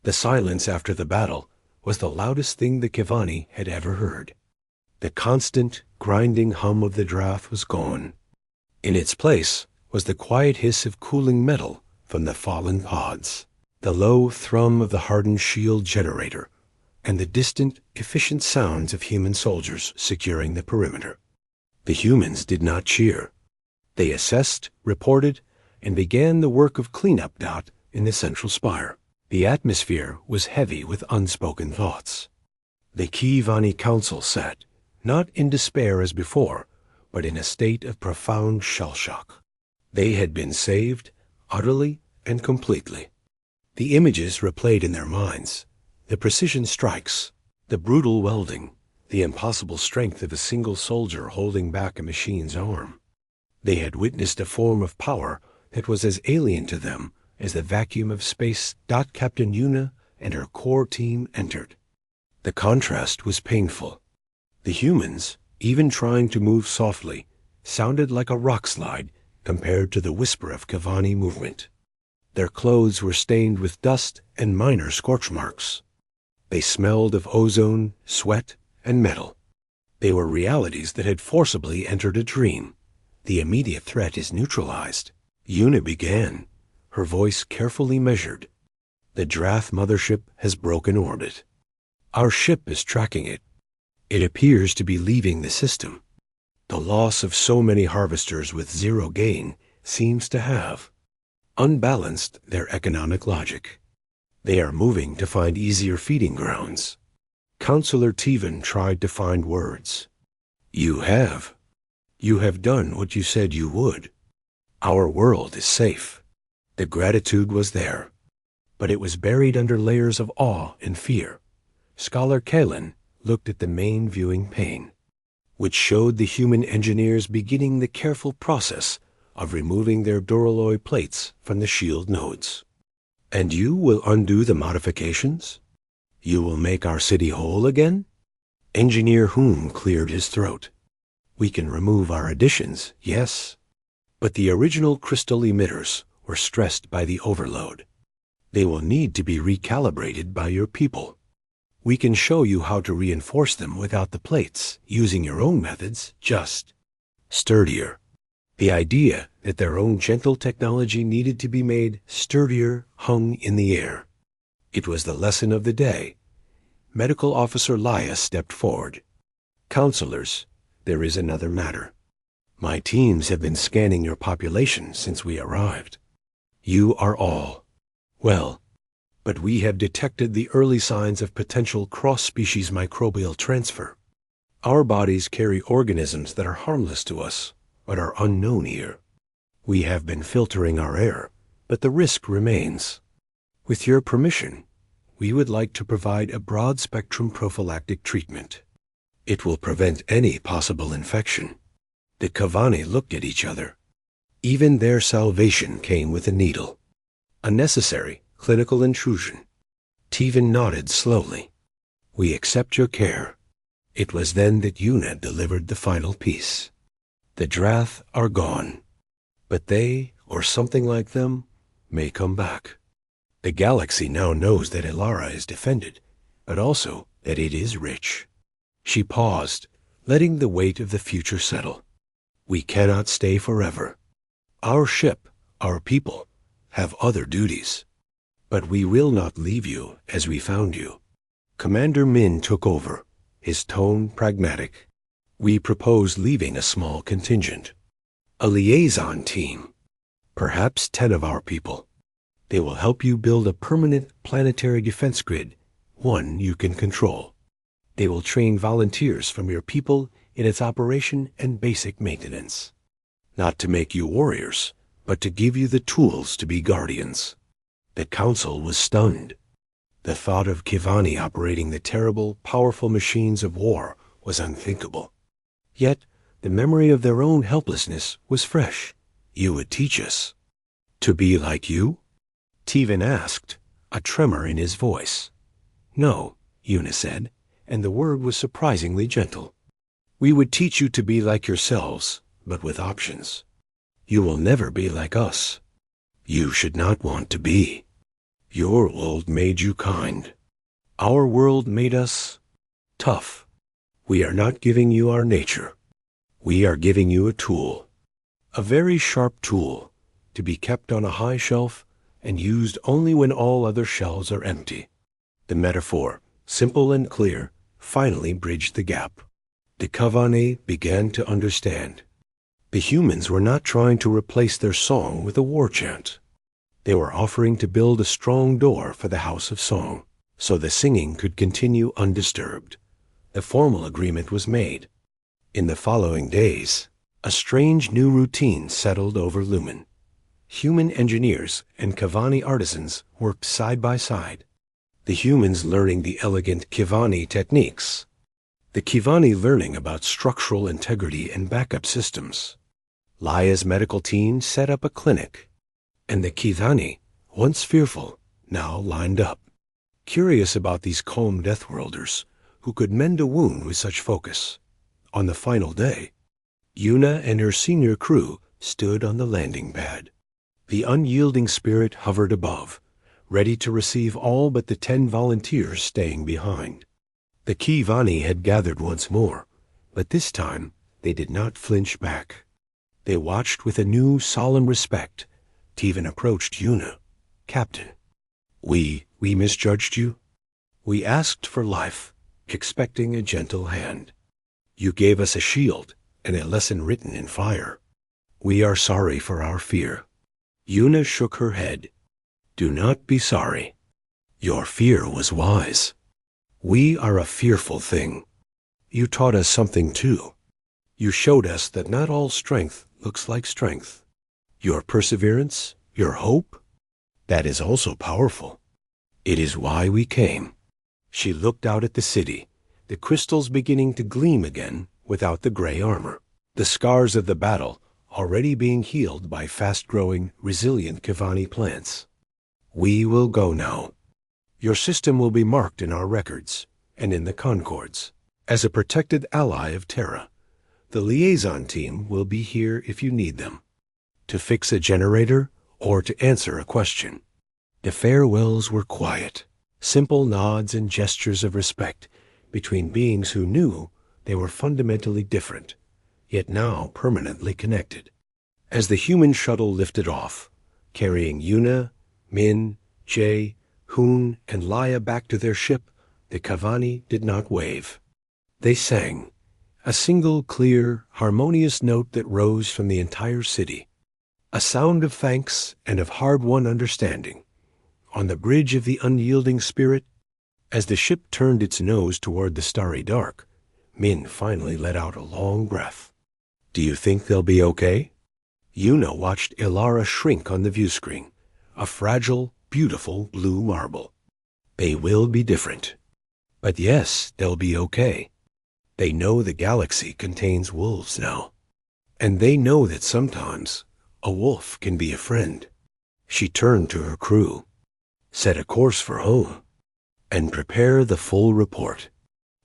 The silence after the battle was the loudest thing the Kivani had ever heard. The constant, grinding hum of the draft was gone. In its place was the quiet hiss of cooling metal from the fallen pods, the low thrum of the hardened shield generator, and the distant, efficient sounds of human soldiers securing the perimeter. The humans did not cheer. They assessed, reported, and began the work of cleanup in the central spire. The atmosphere was heavy with unspoken thoughts. The Kivani Council sat, not in despair as before, but in a state of profound shell-shock. They had been saved, utterly and completely. The images replayed in their minds, the precision strikes, the brutal welding, the impossible strength of a single soldier holding back a machine's arm. They had witnessed a form of power that was as alien to them as the vacuum of space. Captain Yuna and her core team entered. The contrast was painful. The humans, even trying to move softly, sounded like a rock slide compared to the whisper of Kivani movement. Their clothes were stained with dust and minor scorch marks. They smelled of ozone, sweat, and metal. They were realities that had forcibly entered a dream. The immediate threat is neutralized. Yuna began, her voice carefully measured. The Drath mothership has broken orbit. Our ship is tracking it. It appears to be leaving the system. The loss of so many harvesters with zero gain seems to have unbalanced their economic logic. They are moving to find easier feeding grounds. Counselor Tevan tried to find words. You have. You have done what you said you would. Our world is safe. The gratitude was there, but it was buried under layers of awe and fear. Scholar Kalen looked at the main viewing pane, which showed the human engineers beginning the careful process of removing their duralloy plates from the shield nodes. And you will undo the modifications? You will make our city whole again? Engineer Hume cleared his throat. We can remove our additions, yes, but the original crystal emitters were stressed by the overload. They will need to be recalibrated by your people. We can show you how to reinforce them without the plates, using your own methods, just sturdier. The idea that their own gentle technology needed to be made sturdier hung in the air. It was the lesson of the day. Medical Officer Laya stepped forward. Counselors, there is another matter. My teams have been scanning your population since we arrived. You are all well, but we have detected the early signs of potential cross-species microbial transfer. Our bodies carry organisms that are harmless to us, but are unknown here. We have been filtering our air, but the risk remains. With your permission, we would like to provide a broad-spectrum prophylactic treatment. It will prevent any possible infection. The Kivani looked at each other. Even their salvation came with a needle. A necessary clinical intrusion. Tevan nodded slowly. We accept your care. It was then that Yuna delivered the final piece. The Drath are gone, but they, or something like them, may come back. The galaxy now knows that Ilara is defended, but also that it is rich. She paused, letting the weight of the future settle. We cannot stay forever. Our ship, our people, have other duties. But we will not leave you as we found you. Commander Min took over, his tone pragmatic. We propose leaving a small contingent. A liaison team. Perhaps 10 of our people. They will help you build a permanent planetary defense grid, one you can control. They will train volunteers from your people in its operation and basic maintenance. Not to make you warriors, but to give you the tools to be guardians. The council was stunned. The thought of Kivani operating the terrible, powerful machines of war was unthinkable. Yet, the memory of their own helplessness was fresh. You would teach us. To be like you? Tevan asked, a tremor in his voice. No, Yuna said, and the word was surprisingly gentle. We would teach you to be like yourselves, but with options. You will never be like us. You should not want to be. Your world made you kind. Our world made us tough. We are not giving you our nature. We are giving you a tool. A very sharp tool, to be kept on a high shelf and used only when all other shelves are empty. The metaphor, simple and clear, finally bridged the gap. The Kavane began to understand. The humans were not trying to replace their song with a war chant. They were offering to build a strong door for the House of Song, so the singing could continue undisturbed. The formal agreement was made. In the following days, a strange new routine settled over Lumen. Human engineers and Kavani artisans worked side by side, the humans learning the elegant Kivani techniques, the Kivani learning about structural integrity and backup systems. Laya's medical team set up a clinic, and the Kivani, once fearful, now lined up, curious about these calm Deathworlders who could mend a wound with such focus. On the final day, Yuna and her senior crew stood on the landing pad. The unyielding spirit hovered above, ready to receive all but the 10 volunteers staying behind. The Kivani had gathered once more, but this time they did not flinch back. They watched with a new solemn respect. Tevan approached Yuna. "Captain, we misjudged you. We asked for life, expecting a gentle hand. You gave us a shield and a lesson written in fire. We are sorry for our fear." Yuna shook her head. "Do not be sorry. Your fear was wise. We are a fearful thing. You taught us something too. You showed us that not all strength looks like strength. Your perseverance, your hope, that is also powerful. It is why we came." She looked out at the city, the crystals beginning to gleam again without the gray armor, the scars of the battle already being healed by fast-growing, resilient Kivani plants. "We will go now. Your system will be marked in our records and in the Concords as a protected ally of Terra. The liaison team will be here if you need them, to fix a generator or to answer a question." The farewells were quiet, simple nods and gestures of respect between beings who knew they were fundamentally different, yet now permanently connected. As the human shuttle lifted off, carrying Yuna, Min, Jay, Hoon, and Laya back to their ship, the Kavani did not wave. They sang, a single clear, harmonious note that rose from the entire city, a sound of thanks and of hard-won understanding. On the bridge of the unyielding spirit, as the ship turned its nose toward the starry dark, Min finally let out a long breath. "Do you think they'll be okay?" Yuna watched Ilara shrink on the viewscreen, a fragile, beautiful blue marble. "They will be different. But yes, they'll be okay. They know the galaxy contains wolves now. And they know that sometimes a wolf can be a friend." She turned to her crew. "Set a course for home, and prepare the full report.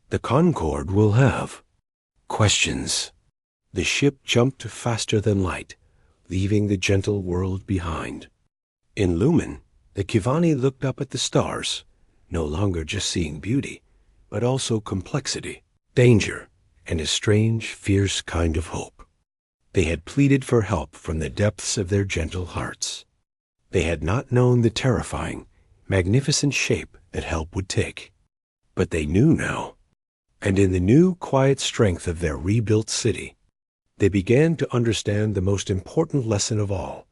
The Concorde will have questions." The ship jumped faster than light, leaving the gentle world behind. In Lumen, the Kivani looked up at the stars, no longer just seeing beauty, but also complexity, danger, and a strange, fierce kind of hope. They had pleaded for help from the depths of their gentle hearts. They had not known the terrifying, magnificent shape that help would take. But they knew now. And in the new, quiet strength of their rebuilt city, they began to understand the most important lesson of all,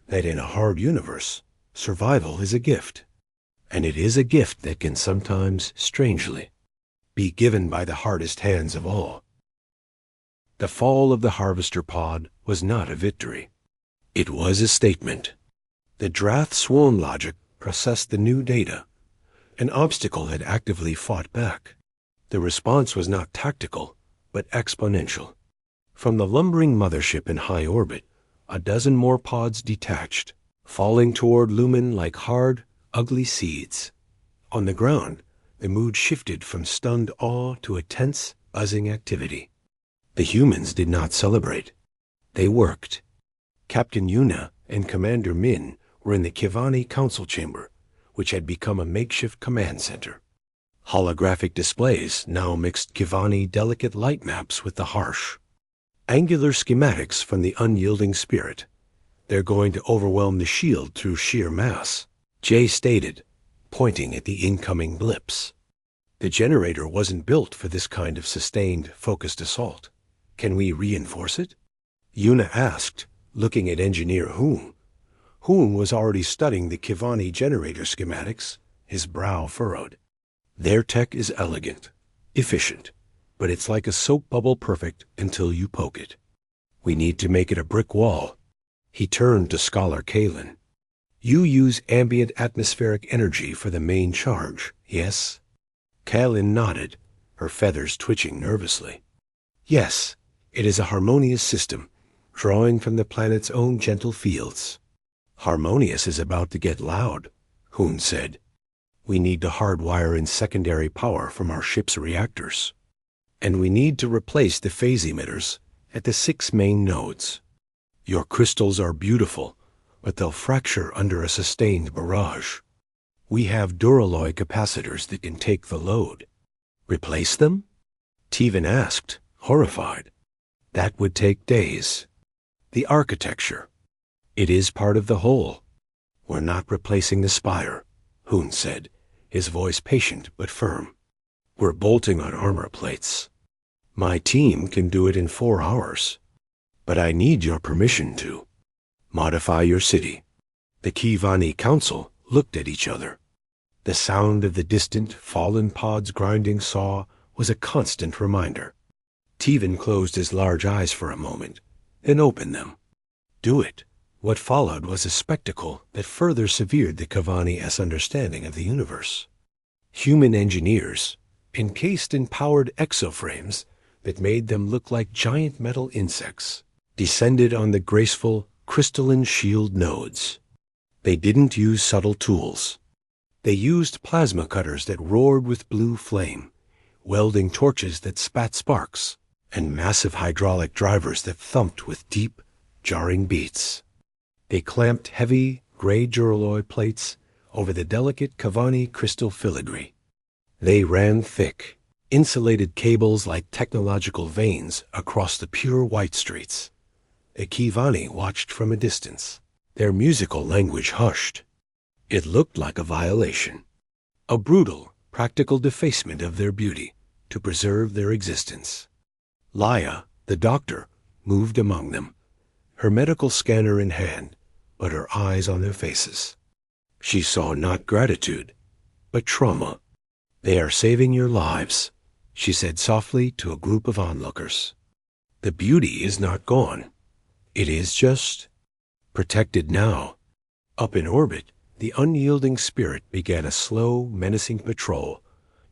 that in a hard universe, survival is a gift. And it is a gift that can sometimes, strangely, be given by the hardest hands of all. The fall of the Harvester pod was not a victory. It was a statement. The Drath Swan logic processed the new data. An obstacle had actively fought back. The response was not tactical, but exponential. From the lumbering mothership in high orbit, a dozen more pods detached, falling toward Lumen like hard, ugly seeds. On the ground, the mood shifted from stunned awe to a tense, buzzing activity. The humans did not celebrate. They worked. Captain Yuna and Commander Min were in the Kivani council chamber, which had become a makeshift command center. Holographic displays now mixed Kivani delicate light maps with the harsh, angular schematics from the unyielding spirit. They're going to overwhelm the shield through sheer mass, Jay stated, pointing at the incoming blips. The generator wasn't built for this kind of sustained, focused assault. Can we reinforce it? Yuna asked, looking at engineer Hoon. Hoon was already studying the Kivani generator schematics, his brow furrowed. Their tech is elegant, efficient, but it's like a soap bubble perfect until you poke it. We need to make it a brick wall. He turned to Scholar Kalen. You use ambient atmospheric energy for the main charge, yes? Kalen nodded, her feathers twitching nervously. Yes, it is a harmonious system, drawing from the planet's own gentle fields. Harmonious is about to get loud, Hoon said. We need to hardwire in secondary power from our ship's reactors. And we need to replace the phase emitters at the 6 main nodes. Your crystals are beautiful, but they'll fracture under a sustained barrage. We have duralloy capacitors that can take the load. Replace them? Tevan asked, horrified. That would take days. The architecture. It is part of the whole. We're not replacing the spire, Hoon said, his voice patient but firm. We're bolting on armor plates. My team can do it in 4 hours. But I need your permission to modify your city. The Kivani Council looked at each other. The sound of the distant, fallen pod's grinding saw was a constant reminder. Tevan closed his large eyes for a moment, then opened them. Do it. What followed was a spectacle that further severed the Kivani's understanding of the universe. Human engineers, encased in powered exoframes that made them look like giant metal insects, descended on the graceful, crystalline shield nodes. They didn't use subtle tools. They used plasma cutters that roared with blue flame, welding torches that spat sparks, and massive hydraulic drivers that thumped with deep, jarring beats. They clamped heavy, gray duralloy plates over the delicate Kivani crystal filigree. They ran thick, insulated cables like technological veins across the pure white streets. The Kivani watched from a distance, their musical language hushed. It looked like a violation, a brutal, practical defacement of their beauty to preserve their existence. Laya, the doctor, moved among them, her medical scanner in hand, but her eyes on their faces. She saw not gratitude, but trauma. They are saving your lives, she said softly to a group of onlookers. The beauty is not gone. It is just protected now. Up in orbit, the unyielding spirit began a slow, menacing patrol,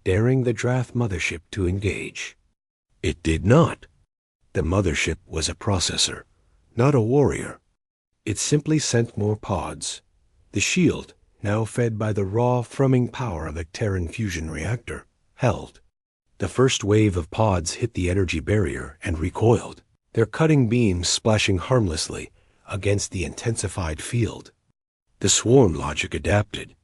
daring the Drath mothership to engage. It did not. The mothership was a processor, not a warrior. It simply sent more pods. The shield, now fed by the raw, thrumming power of a Terran fusion reactor, held. The first wave of pods hit the energy barrier and recoiled, their cutting beams splashing harmlessly against the intensified field. The swarm logic adapted.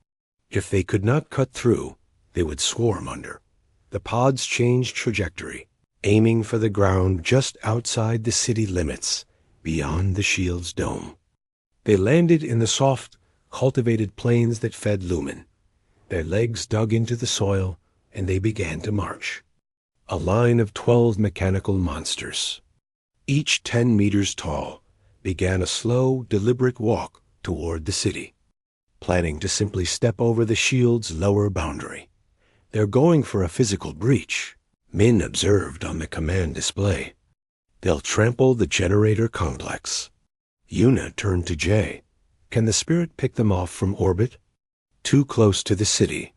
If they could not cut through, they would swarm under. The pods changed trajectory, aiming for the ground just outside the city limits, beyond the shield's dome. They landed in the soft, cultivated plains that fed Lumen. Their legs dug into the soil, and they began to march. A line of 12 mechanical monsters, each 10 meters tall, began a slow, deliberate walk toward the city, planning to simply step over the shield's lower boundary. They're going for a physical breach, Min observed on the command display. They'll trample the generator complex. Yuna turned to Jay. Can the spirit pick them off from orbit? Too close to the city.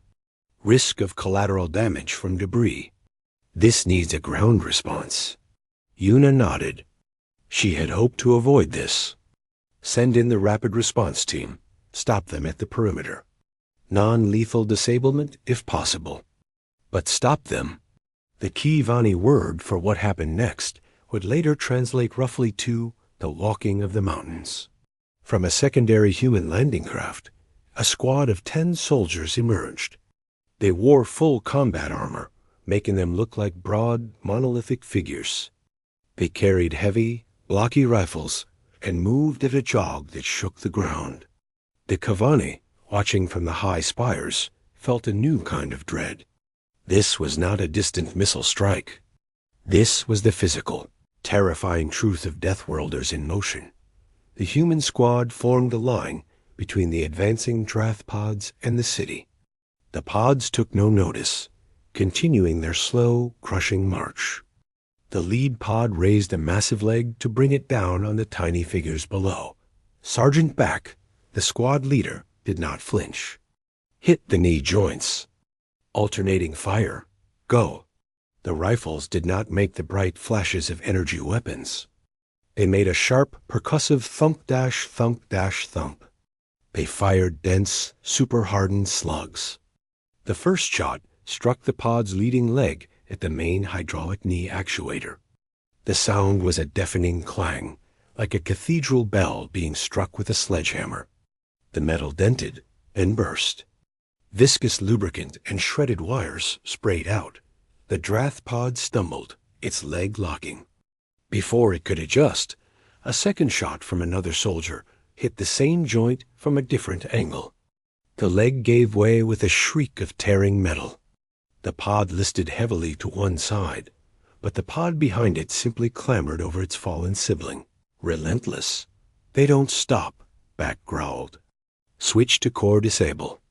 Risk of collateral damage from debris. This needs a ground response. Yuna nodded. She had hoped to avoid this. Send in the rapid response team. Stop them at the perimeter. Non-lethal disablement if possible. But stop them. The Kivani word for what happened next would later translate roughly to the walking of the mountains. From a secondary human landing craft, a squad of 10 soldiers emerged. They wore full combat armor, making them look like broad, monolithic figures. They carried heavy, blocky rifles and moved at a jog that shook the ground. The Kavani, watching from the high spires, felt a new kind of dread. This was not a distant missile strike. This was the physical, terrifying truth of Deathworlders in motion. The human squad formed a line between the advancing draft pods and the city. The pods took no notice, continuing their slow, crushing march. The lead pod raised a massive leg to bring it down on the tiny figures below. Sergeant Back, the squad leader, did not flinch. Hit the knee joints. Alternating fire. Go. The rifles did not make the bright flashes of energy weapons. They made a sharp, percussive thump-dash-thump-dash-thump. They fired dense, super-hardened slugs. The first shot struck the pod's leading leg at the main hydraulic knee actuator. The sound was a deafening clang, like a cathedral bell being struck with a sledgehammer. The metal dented and burst. Viscous lubricant and shredded wires sprayed out. The draft pod stumbled, its leg locking. Before it could adjust, a second shot from another soldier hit the same joint from a different angle. The leg gave way with a shriek of tearing metal. The pod listed heavily to one side, but the pod behind it simply clambered over its fallen sibling. Relentless. They don't stop, Back growled. Switch to core disable.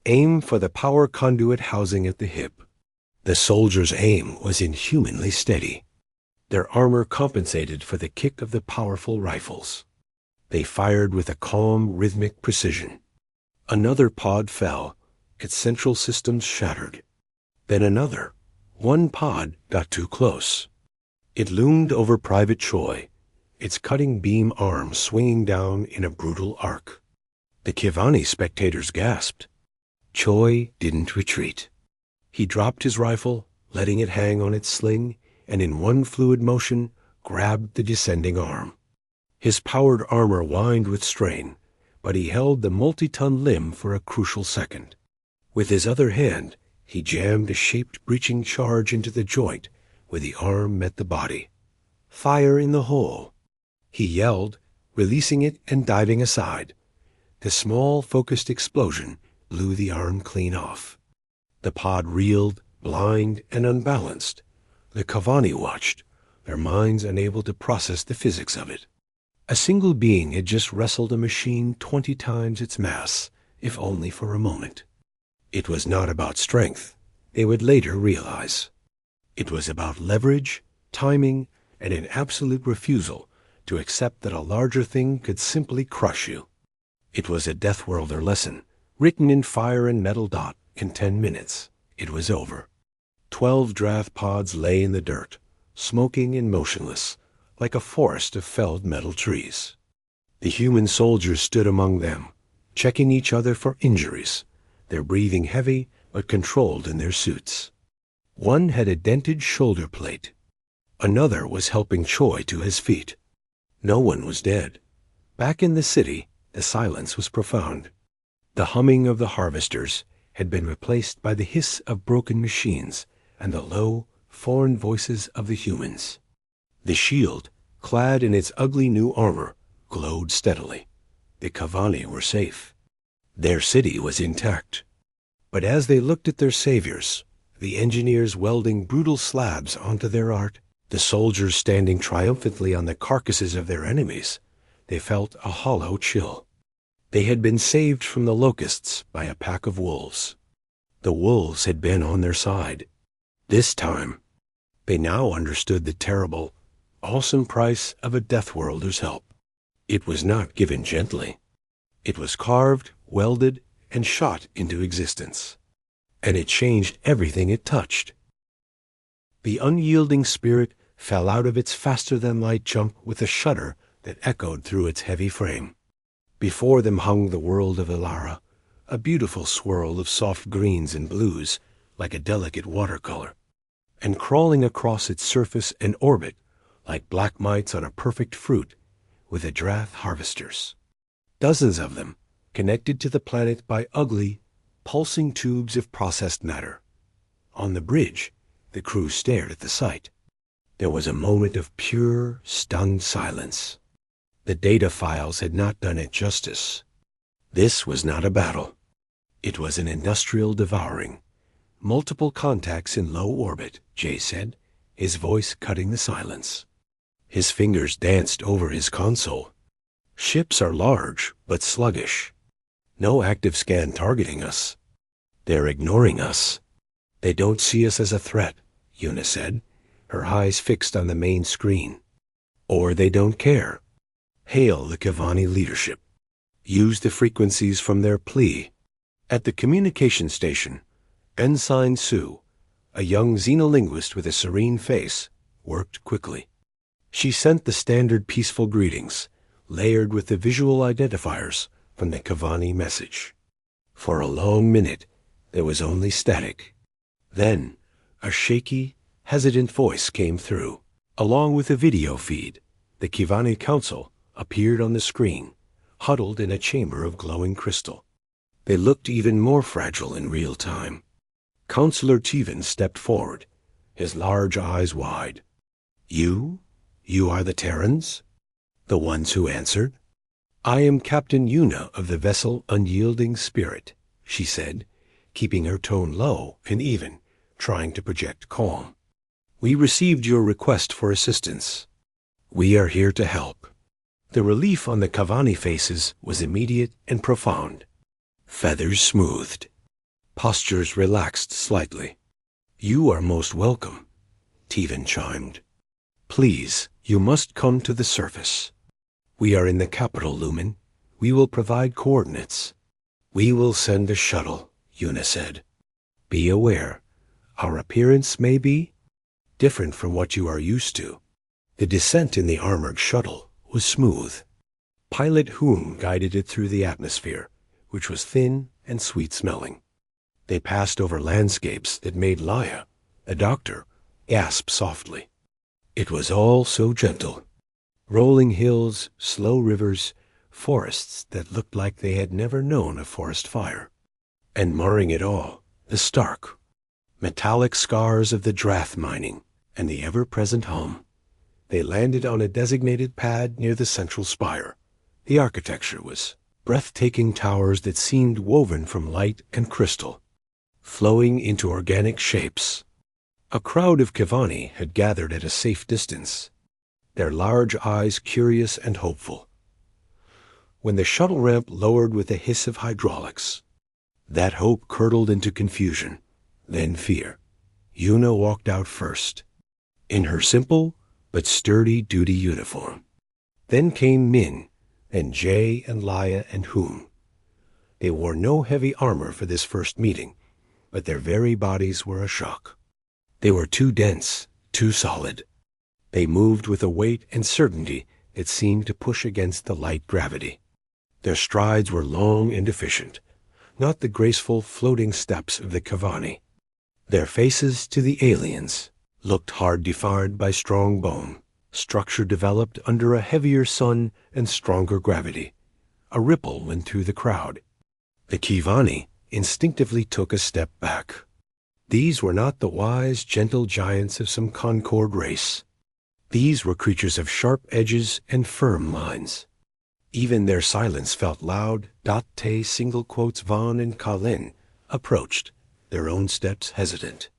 Aim for the power conduit housing at the hip. The soldiers' aim was inhumanly steady. Their armor compensated for the kick of the powerful rifles. They fired with a calm, rhythmic precision. Another pod fell, its central systems shattered. Then another. One pod got too close. It loomed over Private Choi, its cutting beam arm swinging down in a brutal arc. The Kivani spectators gasped. Choi didn't retreat. He dropped his rifle, letting it hang on its sling, and in one fluid motion grabbed the descending arm. His powered armor whined with strain, but he held the multi-ton limb for a crucial second. With his other hand, he jammed a shaped breaching charge into the joint where the arm met the body. Fire in the hole. He yelled, releasing it and diving aside. The small, focused explosion blew the arm clean off. The pod reeled, blind and unbalanced. The Kavani watched, their minds unable to process the physics of it. A single being had just wrestled a machine 20 times its mass, if only for a moment. It was not about strength, they would later realize. It was about leverage, timing, and an absolute refusal to accept that a larger thing could simply crush you. It was a Deathworlder lesson, written in fire and metal dot. In 10 minutes, it was over. 12 draft pods lay in the dirt, smoking and motionless, like a forest of felled metal trees. The human soldiers stood among them, checking each other for injuries, their breathing heavy but controlled in their suits. One had a dented shoulder plate. Another was helping Choi to his feet. No one was dead. Back in the city, the silence was profound. The humming of the harvesters had been replaced by the hiss of broken machines and the low, foreign voices of the humans. The shield, clad in its ugly new armor, glowed steadily. The Kavani were safe. Their city was intact. But as they looked at their saviors, the engineers welding brutal slabs onto their art, the soldiers standing triumphantly on the carcasses of their enemies, they felt a hollow chill. They had been saved from the locusts by a pack of wolves. The wolves had been on their side. This time, they now understood the terrible, awesome price of a Deathworlder's help. It was not given gently. It was carved, welded, and shot into existence. And it changed everything it touched. The unyielding spirit fell out of its faster-than-light jump with a shudder that echoed through its heavy frame. Before them hung the world of Ilara, a beautiful swirl of soft greens and blues, like a delicate watercolor. And crawling across its surface and orbit, like black mites on a perfect fruit, were the draft harvesters. Dozens of them, connected to the planet by ugly, pulsing tubes of processed matter. On the bridge, the crew stared at the sight. There was a moment of pure, stunned silence. The data files had not done it justice. This was not a battle. It was an industrial devouring. Multiple contacts in low orbit, Jay said, his voice cutting the silence. His fingers danced over his console. Ships are large, but sluggish. No active scan targeting us. They're ignoring us. They don't see us as a threat, Una said, her eyes fixed on the main screen. Or they don't care. Hail the Kavani leadership. Use the frequencies from their plea. At the communication station, Ensign Sue, a young xenolinguist with a serene face, worked quickly. She sent the standard peaceful greetings, layered with the visual identifiers from the Kavani message. For a long minute, there was only static. Then, a shaky, hesitant voice came through. Along with a video feed, the Kavani Council appeared on the screen, huddled in a chamber of glowing crystal. They looked even more fragile in real time. Counselor Tevan stepped forward, his large eyes wide. You? You are the Terrans? The ones who answered? I am Captain Una of the vessel Unyielding Spirit, she said, keeping her tone low and even, trying to project calm. We received your request for assistance. We are here to help. The relief on the Kavani faces was immediate and profound. Feathers smoothed. Postures relaxed slightly. You are most welcome, Tevan chimed. Please, you must come to the surface. We are in the capital, Lumen. We will provide coordinates. We will send a shuttle, Una said. Be aware, our appearance may be different from what you are used to. The descent in the armored shuttle was smooth. Pilot Hoon guided it through the atmosphere, which was thin and sweet-smelling. They passed over landscapes that made Laya, a doctor, gasp softly. It was all so gentle. Rolling hills, slow rivers, forests that looked like they had never known a forest fire. And marring it all, the stark, metallic scars of the drath mining and the ever-present hum. They landed on a designated pad near the central spire. The architecture was breathtaking towers that seemed woven from light and crystal, flowing into organic shapes. A crowd of Kavani had gathered at a safe distance, their large eyes curious and hopeful. When the shuttle ramp lowered with a hiss of hydraulics, that hope curdled into confusion, then fear. Una walked out first, in her simple but sturdy duty uniform. Then came Min, and Jay and Laya and Hoon. They wore no heavy armor for this first meeting, but their very bodies were a shock. They were too dense, too solid. They moved with a weight and certainty that seemed to push against the light gravity. Their strides were long and efficient, not the graceful floating steps of the Kavani. Their faces to the aliens looked hard defined by strong bone, structure developed under a heavier sun and stronger gravity. A ripple went through the crowd. The Kavani instinctively took a step back. These were not the wise, gentle giants of some Concord race. These were creatures of sharp edges and firm lines. Even their silence felt loud. Date single quotes Vaughn and Colin approached, their own steps hesitant.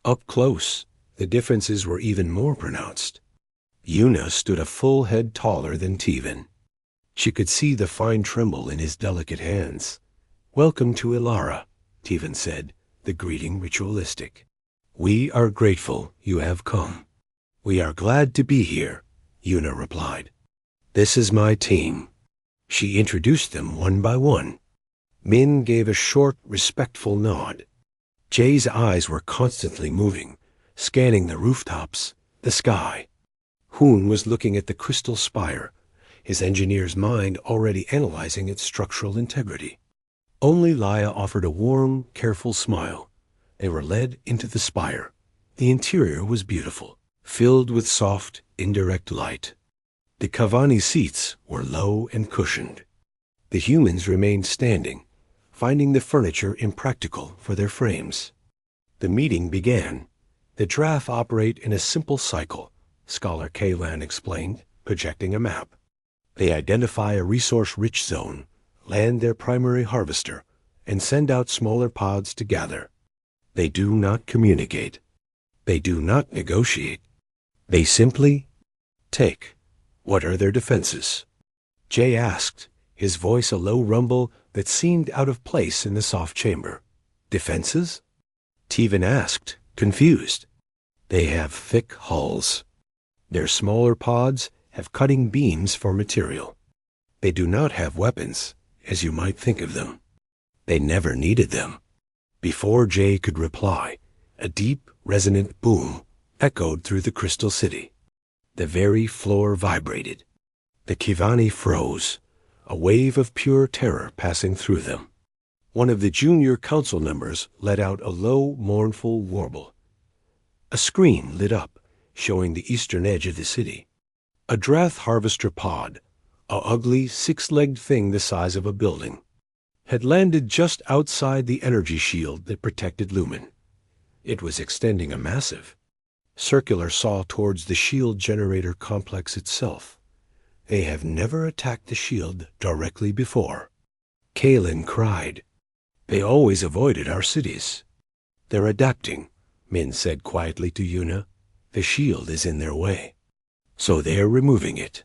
Up close, the differences were even more pronounced. Una stood a full head taller than Tevan. She could see the fine tremble in his delicate hands. Welcome to Ilara, Tevan said, the greeting ritualistic. We are grateful you have come. We are glad to be here, Una replied. This is my team. She introduced them one by one. Min gave a short, respectful nod. Jay's eyes were constantly moving, scanning the rooftops, the sky. Hoon was looking at the crystal spire, his engineer's mind already analyzing its structural integrity. Only Laya offered a warm, careful smile. They were led into the spire. The interior was beautiful, filled with soft, indirect light. The Kavani seats were low and cushioned. The humans remained standing, finding the furniture impractical for their frames. The meeting began. The draft operate in a simple cycle, Scholar Kaylan explained, projecting a map. They identify a resource-rich zone, land their primary harvester, and send out smaller pods to gather. They do not communicate. They do not negotiate. They simply take. What are their defenses? Jay asked, his voice a low rumble that seemed out of place in the soft chamber. Defenses? Teven asked, confused. They have thick hulls. Their smaller pods have cutting beams for material. They do not have weapons, as you might think of them. They never needed them. Before Jay could reply, a deep, resonant boom echoed through the crystal city. The very floor vibrated. The Kivani froze, a wave of pure terror passing through them. One of the junior council members let out a low, mournful warble. A screen lit up, showing the eastern edge of the city. A Drath harvester pod, a ugly, six-legged thing the size of a building, had landed just outside the energy shield that protected Lumen. It was extending a massive, circular saw towards the shield generator complex itself. They have never attacked the shield directly before. Kalen cried. They always avoided our cities. They're adapting, Min said quietly to Yuna. The shield is in their way. So they're removing it.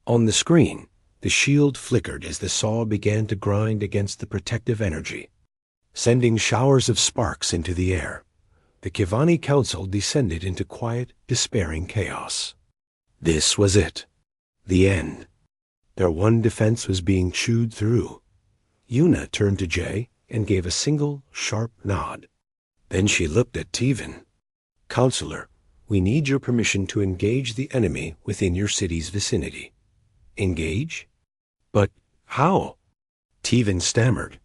On the screen, the shield flickered as the saw began to grind against the protective energy, sending showers of sparks into the air. The Kivani Council descended into quiet, despairing chaos. This was it. The end. Their one defense was being chewed through. Yuna turned to Jay and gave a single, sharp nod. Then she looked at Teven. Counselor, we need your permission to engage the enemy within your city's vicinity. Engage? But how? Teven stammered.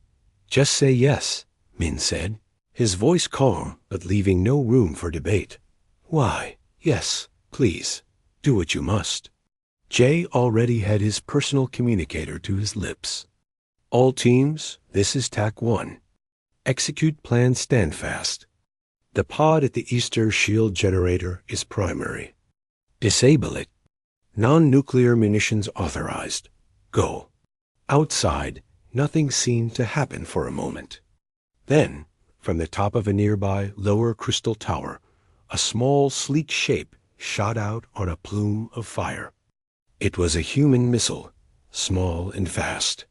Just say yes, Min said, his voice calm but leaving no room for debate. Why, yes, please, do what you must. Jay already had his personal communicator to his lips. All teams, this is TAC 1. Execute plan Standfast. The pod at the Easter shield generator is primary. Disable it. Non-nuclear munitions authorized. Go. Outside, nothing seemed to happen for a moment. Then, from the top of a nearby lower crystal tower, a small, sleek shape shot out on a plume of fire. It was a human missile, small and fast.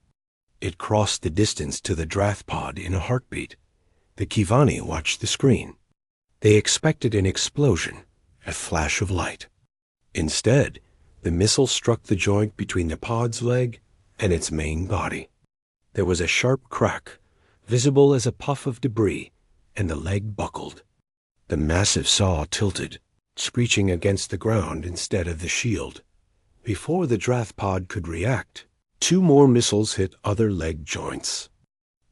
It crossed the distance to the Drath pod in a heartbeat. The Kivani watched the screen. They expected an explosion, a flash of light. Instead, the missile struck the joint between the pod's leg and its main body. There was a sharp crack, visible as a puff of debris, and the leg buckled. The massive saw tilted, screeching against the ground instead of the shield. Before the Drath pod could react, 2 more missiles hit other leg joints.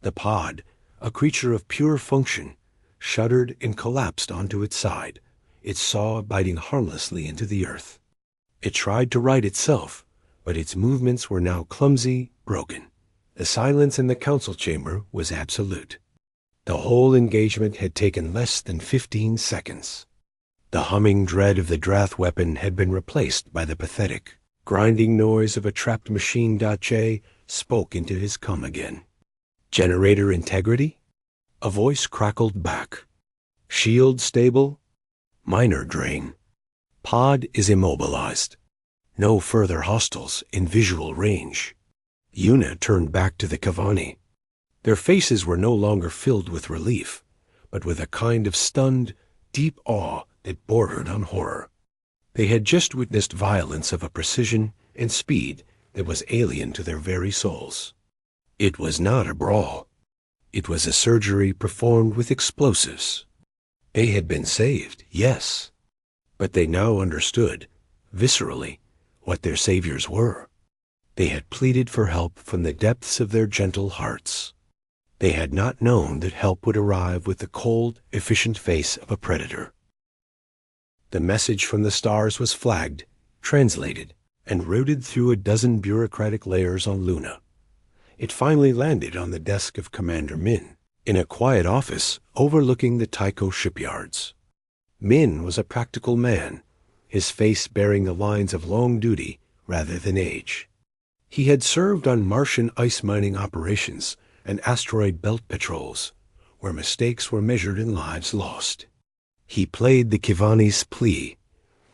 The pod, a creature of pure function, shuddered and collapsed onto its side, its saw biting harmlessly into the earth. It tried to right itself, but its movements were now clumsy, broken. The silence in the council chamber was absolute. The whole engagement had taken less than 15 seconds. The humming dread of the Drath weapon had been replaced by the pathetic, grinding noise of a trapped machine. Jay spoke into his come again. Generator integrity? A voice crackled back. Shield stable? Minor drain. Pod is immobilized. No further hostiles in visual range. Yuna turned back to the Kivani. Their faces were no longer filled with relief, but with a kind of stunned, deep awe that bordered on horror. They had just witnessed violence of a precision and speed that was alien to their very souls. It was not a brawl. It was a surgery performed with explosives. They had been saved, yes, but they now understood, viscerally, what their saviors were. They had pleaded for help from the depths of their gentle hearts. They had not known that help would arrive with the cold, efficient face of a predator. The message from the stars was flagged, translated, and routed through a dozen bureaucratic layers on Luna. It finally landed on the desk of Commander Min, in a quiet office overlooking the Tycho shipyards. Min was a practical man, his face bearing the lines of long duty rather than age. He had served on Martian ice mining operations and asteroid belt patrols, where mistakes were measured in lives lost. He played the Kivani's plea.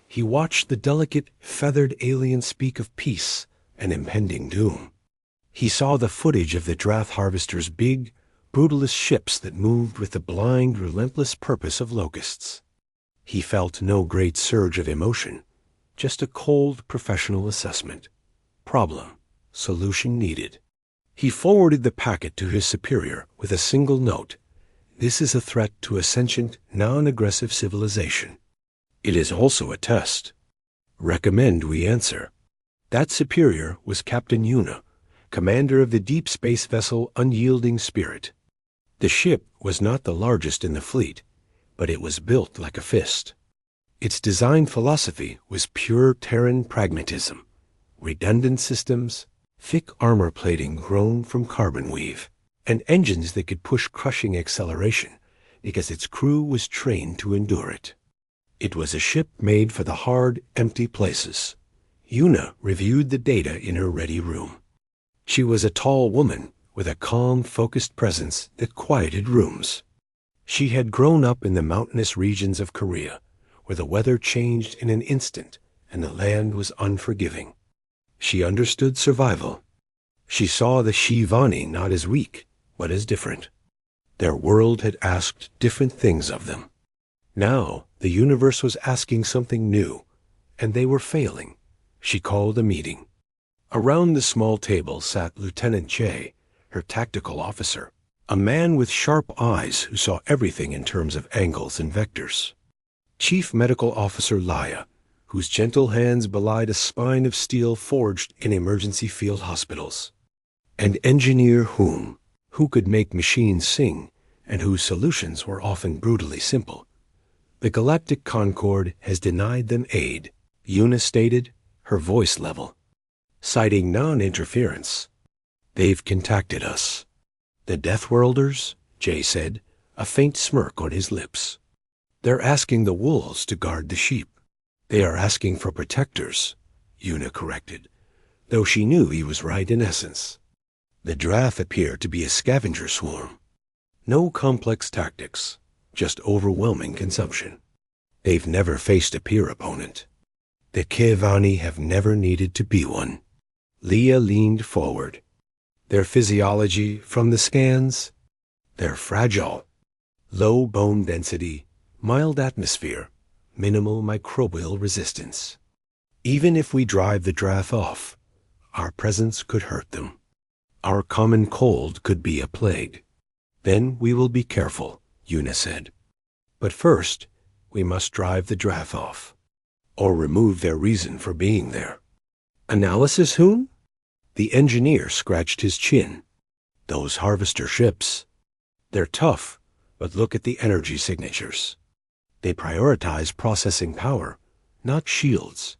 He watched the delicate, feathered alien speak of peace and impending doom. He saw the footage of the draft harvester's big, brutalist ships that moved with the blind, relentless purpose of locusts. He felt no great surge of emotion, just a cold, professional assessment. Problem, solution needed. He forwarded the packet to his superior with a single note. This is a threat to a sentient, non-aggressive civilization. It is also a test. Recommend we answer. That superior was Captain Yuna, commander of the deep space vessel Unyielding Spirit. The ship was not the largest in the fleet, but it was built like a fist. Its design philosophy was pure Terran pragmatism. Redundant systems, thick armor plating grown from carbon weave, and engines that could push crushing acceleration because its crew was trained to endure it. It was a ship made for the hard, empty places. Yuna reviewed the data in her ready room. She was a tall woman with a calm, focused presence that quieted rooms. She had grown up in the mountainous regions of Korea, where the weather changed in an instant and the land was unforgiving. She understood survival. She saw the Shivani not as weak, but as different. Their world had asked different things of them. Now the universe was asking something new, and they were failing. She called a meeting. Around the small table sat Lieutenant Che, her tactical officer, a man with sharp eyes who saw everything in terms of angles and vectors. Chief Medical Officer Laya, whose gentle hands belied a spine of steel forged in emergency field hospitals. And Engineer Hoon, who could make machines sing, and whose solutions were often brutally simple. The Galactic Concord has denied them aid, Yuna stated, her voice level. Citing non-interference. They've contacted us. The Deathworlders, Jay said, a faint smirk on his lips. They're asking the wolves to guard the sheep. They are asking for protectors, Yuna corrected, though she knew he was right in essence. The draft appeared to be a scavenger swarm. No complex tactics, just overwhelming consumption. They've never faced a peer opponent. The Kevani have never needed to be one. Leah leaned forward. Their physiology, from the scans, they're fragile. Low bone density, mild atmosphere, minimal microbial resistance. Even if we drive the draft off, our presence could hurt them. Our common cold could be a plague. Then we will be careful, Yuna said. But first, we must drive the draft off, or remove their reason for being there. Analysis, Hoon? The engineer scratched his chin. Those harvester ships, they're tough, but look at the energy signatures. They prioritize processing power, not shields.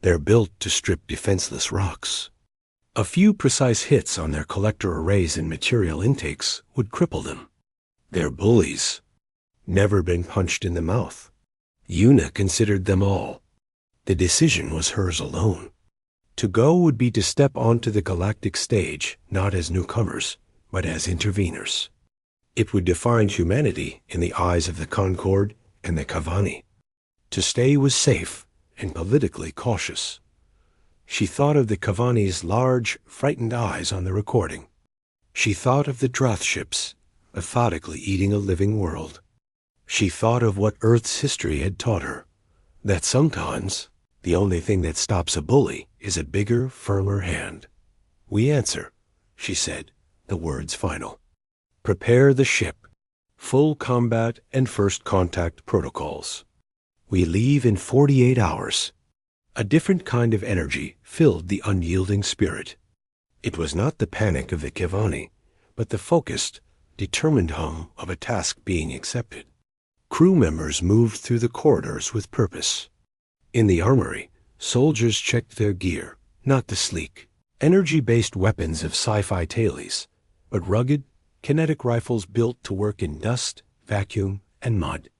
They're built to strip defenseless rocks. A few precise hits on their collector arrays and material intakes would cripple them. They're bullies. Never been punched in the mouth. Yuna considered them all. The decision was hers alone. To go would be to step onto the galactic stage, not as newcomers, but as interveners. It would define humanity in the eyes of the Concord and the Kavani. To stay was safe and politically cautious. She thought of the Kavani's large, frightened eyes on the recording. She thought of the Drath ships, methodically eating a living world. She thought of what Earth's history had taught her, that sometimes the only thing that stops a bully is a bigger, firmer hand. We answer, she said, the words final. Prepare the ship. Full combat and first contact protocols. We leave in 48 hours. A different kind of energy filled the Unyielding Spirit. It was not the panic of the Kevani, but the focused, determined hum of a task being accepted. Crew members moved through the corridors with purpose. In the armory, soldiers checked their gear, not the sleek, Energy-based weapons of sci-fi tailies, but rugged, kinetic rifles built to work in dust, vacuum, and mud.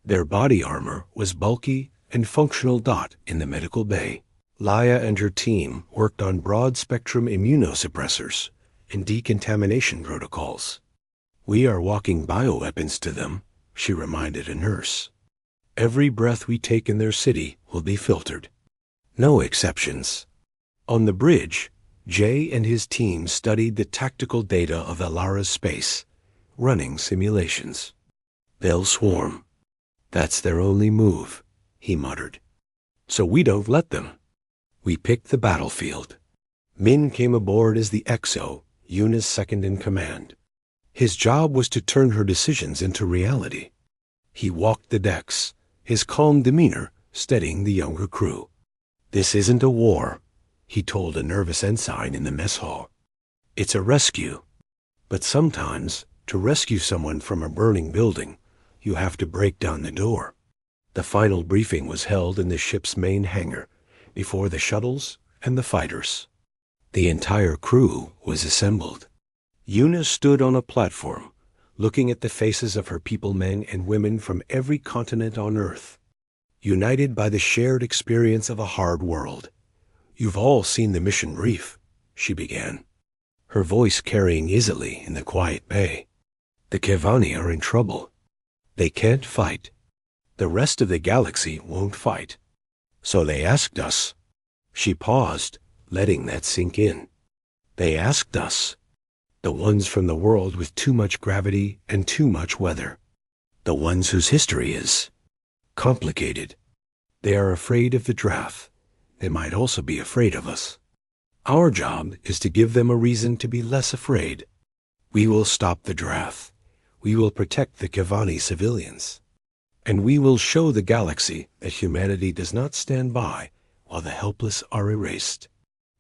Their body armor was bulky and functional. In the medical bay, Laia and her team worked on broad-spectrum immunosuppressors and decontamination protocols. "We are walking bioweapons to them," she reminded a nurse. "Every breath we take in their city will be filtered. No exceptions." On the bridge, Jay and his team studied the tactical data of Alara's space, running simulations. "They'll swarm. That's their only move," he muttered. "So we don't let them." We picked the battlefield. Min came aboard as the XO, Yuna's second in command. His job was to turn her decisions into reality. He walked the decks, his calm demeanor steadying the younger crew. "This isn't a war," he told a nervous ensign in the mess hall. "It's a rescue. But sometimes, to rescue someone from a burning building, you have to break down the door." The final briefing was held in the ship's main hangar, before the shuttles and the fighters. The entire crew was assembled. Yuna stood on a platform, looking at the faces of her people, men and women from every continent on Earth, united by the shared experience of a hard world. "You've all seen the mission brief," she began, her voice carrying easily in the quiet bay. "The Kevani are in trouble. They can't fight. The rest of the galaxy won't fight. So they asked us." She paused, letting that sink in. "They asked us. The ones from the world with too much gravity and too much weather. The ones whose history is complicated. They are afraid of the draft. They might also be afraid of us. Our job is to give them a reason to be less afraid. We will stop the draft. We will protect the Kevani civilians. And we will show the galaxy that humanity does not stand by while the helpless are erased."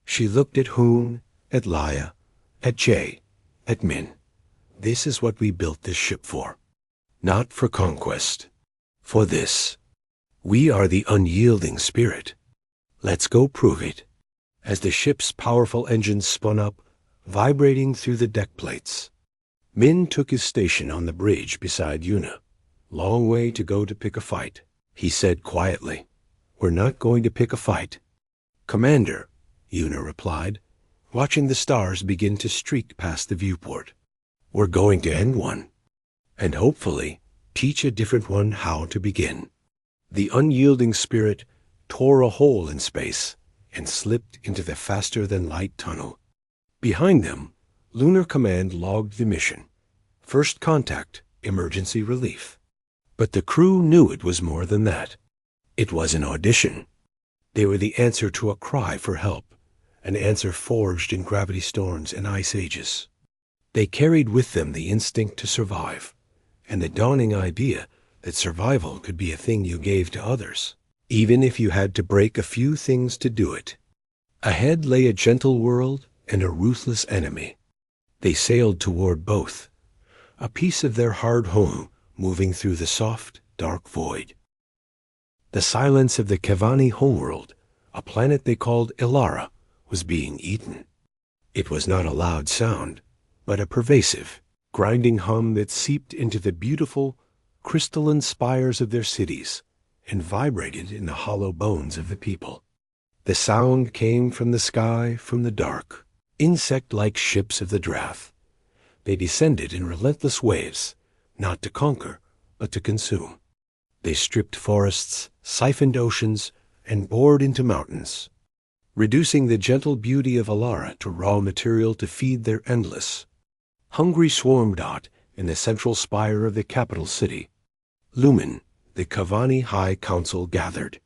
She looked at Hoon, at Laia, at Jay, at Min. "This is what we built this ship for. Not for conquest. For this. We are the unyielding spirit. Let's go prove it." As the ship's powerful engines spun up, vibrating through the deck plates, Min took his station on the bridge beside Yuna. "Long way to go to pick a fight," he said quietly. "We're not going to pick a fight." "Commander," Yuna replied, watching the stars begin to streak past the viewport. "We're going to end one. And hopefully teach a different one how to begin." The unyielding spirit tore a hole in space and slipped into the faster-than-light tunnel. Behind them, Lunar Command logged the mission. First contact, emergency relief. But the crew knew it was more than that. It was an audition. They were the answer to a cry for help, an answer forged in gravity storms and ice ages. They carried with them the instinct to survive, and the dawning idea that survival could be a thing you gave to others, even if you had to break a few things to do it. Ahead lay a gentle world and a ruthless enemy. They sailed toward both, a piece of their hard home moving through the soft, dark void. The silence of the Kevani homeworld, a planet they called Ilara, was being eaten. It was not a loud sound, but a pervasive, grinding hum that seeped into the beautiful, crystalline spires of their cities and vibrated in the hollow bones of the people. The sound came from the sky, from the dark, insect-like ships of the draft. They descended in relentless waves, not to conquer, but to consume. They stripped forests, siphoned oceans, and bored into mountains, reducing the gentle beauty of Alara to raw material to feed their endless, hungry swarm. In the central spire of the capital city, Lumen, the Kevani High Council gathered.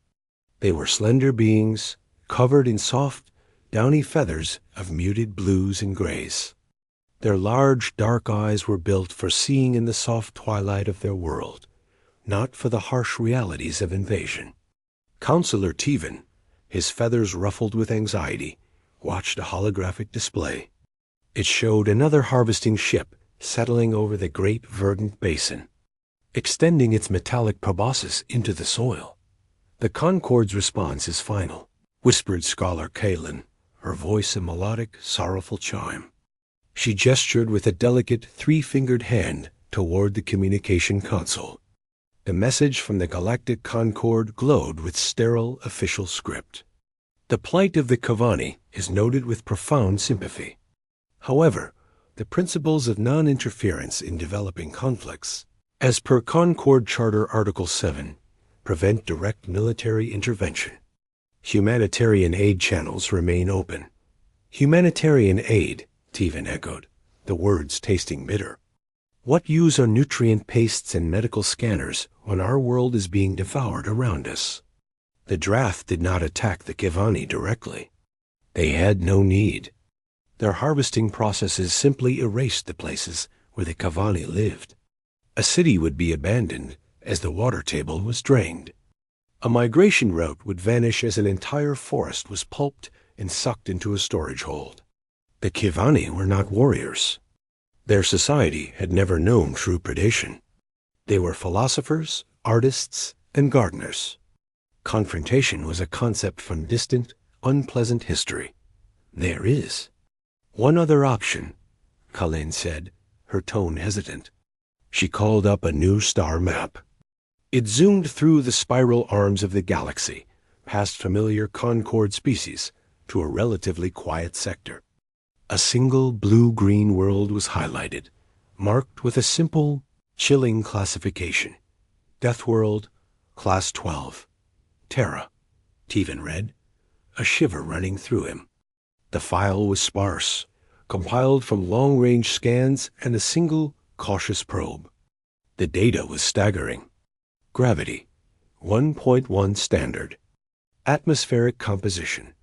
They were slender beings, covered in soft, downy feathers of muted blues and grays. Their large, dark eyes were built for seeing in the soft twilight of their world, not for the harsh realities of invasion. Counselor Tevan, his feathers ruffled with anxiety, watched a holographic display. It showed another harvesting ship settling over the great verdant basin, extending its metallic proboscis into the soil. "The Concorde's response is final," whispered Scholar Kalen, her voice a melodic, sorrowful chime. She gestured with a delicate three-fingered hand toward the communication console. The message from the Galactic Concord glowed with sterile official script. The plight of the Kavani is noted with profound sympathy. However, the principles of non-interference in developing conflicts, as per Concord Charter Article 7, prevent direct military intervention. Humanitarian aid channels remain open. Humanitarian aid, Tevan echoed, the words tasting bitter. What use are nutrient pastes and medical scanners when our world is being devoured around us? The draft did not attack the Kivani directly. They had no need. Their harvesting processes simply erased the places where the Kavani lived. A city would be abandoned as the water table was drained. A migration route would vanish as an entire forest was pulped and sucked into a storage hold. The Kivani were not warriors. Their society had never known true predation. They were philosophers, artists, and gardeners. Confrontation was a concept from distant, unpleasant history. There is one other option, Colleen said, her tone hesitant. She called up a new star map. It zoomed through the spiral arms of the galaxy, past familiar Concord species, to a relatively quiet sector. A single blue-green world was highlighted, marked with a simple, chilling classification. Deathworld, Class 12. Terra, Tevan read, a shiver running through him. The file was sparse, compiled from long-range scans and a single, cautious probe. The data was staggering. Gravity, 1.1 standard. Atmospheric composition,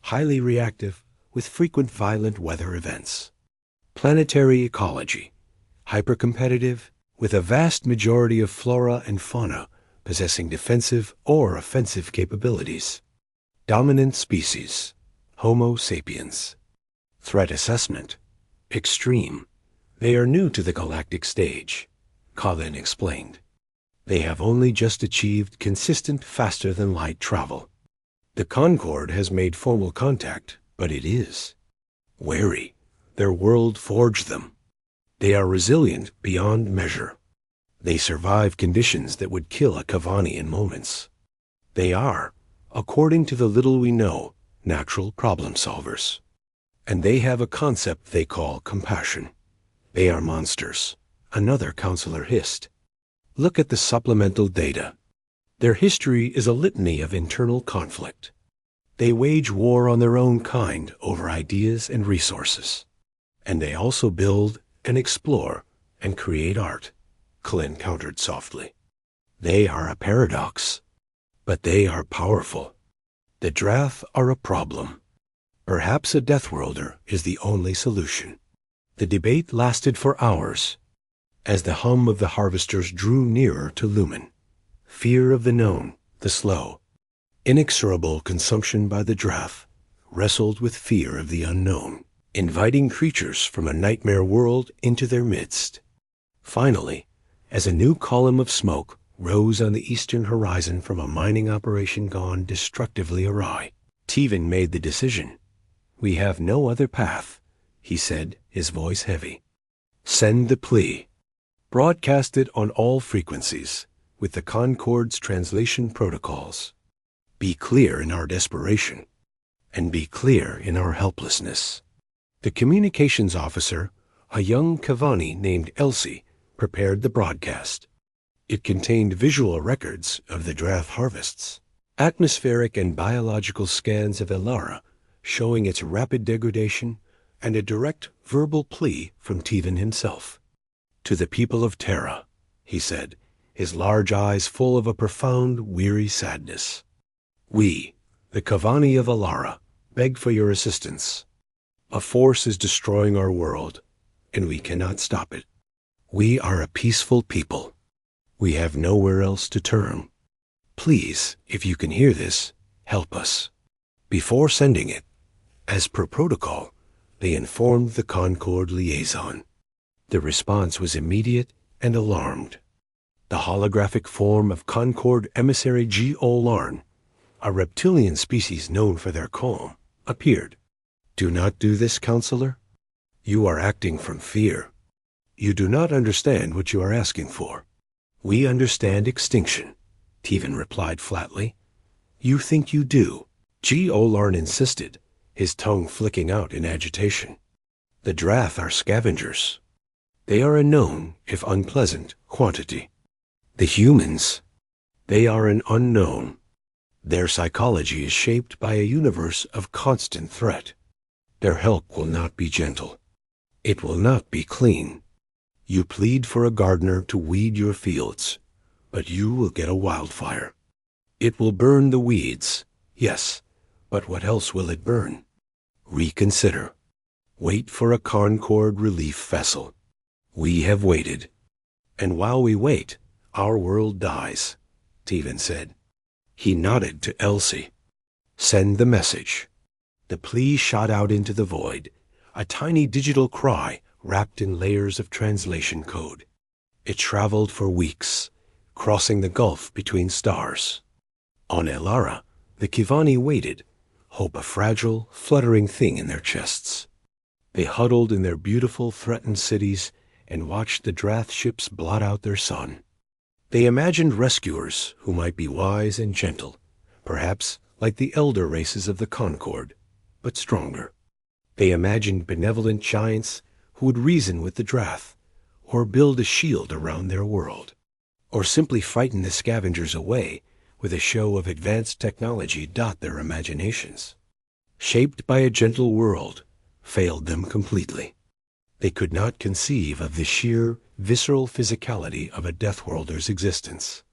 highly reactive, with frequent violent weather events. Planetary ecology, hypercompetitive, with a vast majority of flora and fauna possessing defensive or offensive capabilities. Dominant species, Homo sapiens. Threat assessment, extreme. They are new to the galactic stage, Colin explained. They have only just achieved consistent faster-than-light travel. The Concord has made formal contact, but it is wary. Their world forged them. They are resilient beyond measure. They survive conditions that would kill a Kavani in moments. They are, according to the little we know, natural problem solvers. And they have a concept they call compassion. They are monsters, another counselor hissed. Look at the supplemental data. Their history is a litany of internal conflict. They wage war on their own kind over ideas and resources. And they also build and explore and create art, Clint countered softly. They are a paradox, but they are powerful. The Drath are a problem. Perhaps a Deathworlder is the only solution. The debate lasted for hours, as the hum of the harvesters drew nearer to Lumen. Fear of the known, the slow, inexorable consumption by the Drath wrestled with fear of the unknown, inviting creatures from a nightmare world into their midst. Finally, as a new column of smoke rose on the eastern horizon from a mining operation gone destructively awry, Tevan made the decision. We have no other path, he said, his voice heavy. Send the plea. Broadcast it on all frequencies, with the Concord's translation protocols. Be clear in our desperation, and be clear in our helplessness. The communications officer, a young Kavani named Elsie, prepared the broadcast. It contained visual records of the Drath harvests, atmospheric and biological scans of Elara showing its rapid degradation, and a direct verbal plea from Tevan himself. To the people of Terra, he said, his large eyes full of a profound, weary sadness. We, the Kavani of Elara, beg for your assistance. A force is destroying our world, and we cannot stop it. We are a peaceful people. We have nowhere else to turn. Please, if you can hear this, help us. Before sending it, as per protocol, they informed the Concord liaison. The response was immediate and alarmed. The holographic form of Concord emissary G. O. Larn, a reptilian species known for their calm, appeared. Do not do this, counselor. You are acting from fear. You do not understand what you are asking for. We understand extinction, Tevan replied flatly. You think you do. G. Olarn insisted, his tongue flicking out in agitation. The Drath are scavengers. They are a known, if unpleasant, quantity. The humans, they are an unknown. Their psychology is shaped by a universe of constant threat. Their help will not be gentle. It will not be clean. You plead for a gardener to weed your fields, but you will get a wildfire. It will burn the weeds, yes, but what else will it burn? Reconsider. Wait for a Concord relief vessel. We have waited. And while we wait, our world dies, Tevan said. He nodded to Elsie. Send the message. The plea shot out into the void, a tiny digital cry wrapped in layers of translation code. It traveled for weeks, crossing the gulf between stars. On Elara, the Kivani waited, hope a fragile, fluttering thing in their chests. They huddled in their beautiful, threatened cities and watched the Drath ships blot out their sun. They imagined rescuers who might be wise and gentle, perhaps like the elder races of the Concord, but stronger. They imagined benevolent giants who would reason with the Drath, or build a shield around their world, or simply frighten the scavengers away with a show of advanced technology dot their imaginations. Shaped by a gentle world, failed them completely. They could not conceive of the sheer, visceral physicality of a Deathworlder's existence.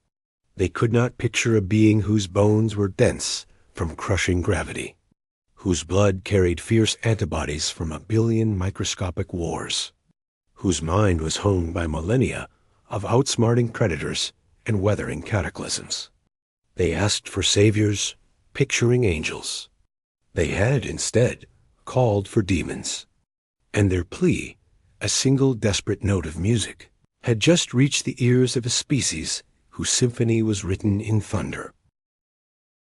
They could not picture a being whose bones were dense from crushing gravity, whose blood carried fierce antibodies from 1 billion microscopic wars, whose mind was honed by millennia of outsmarting predators and weathering cataclysms. They asked for saviors, picturing angels. They had, instead, called for demons. And their plea, a single desperate note of music, had just reached the ears of a species whose symphony was written in thunder.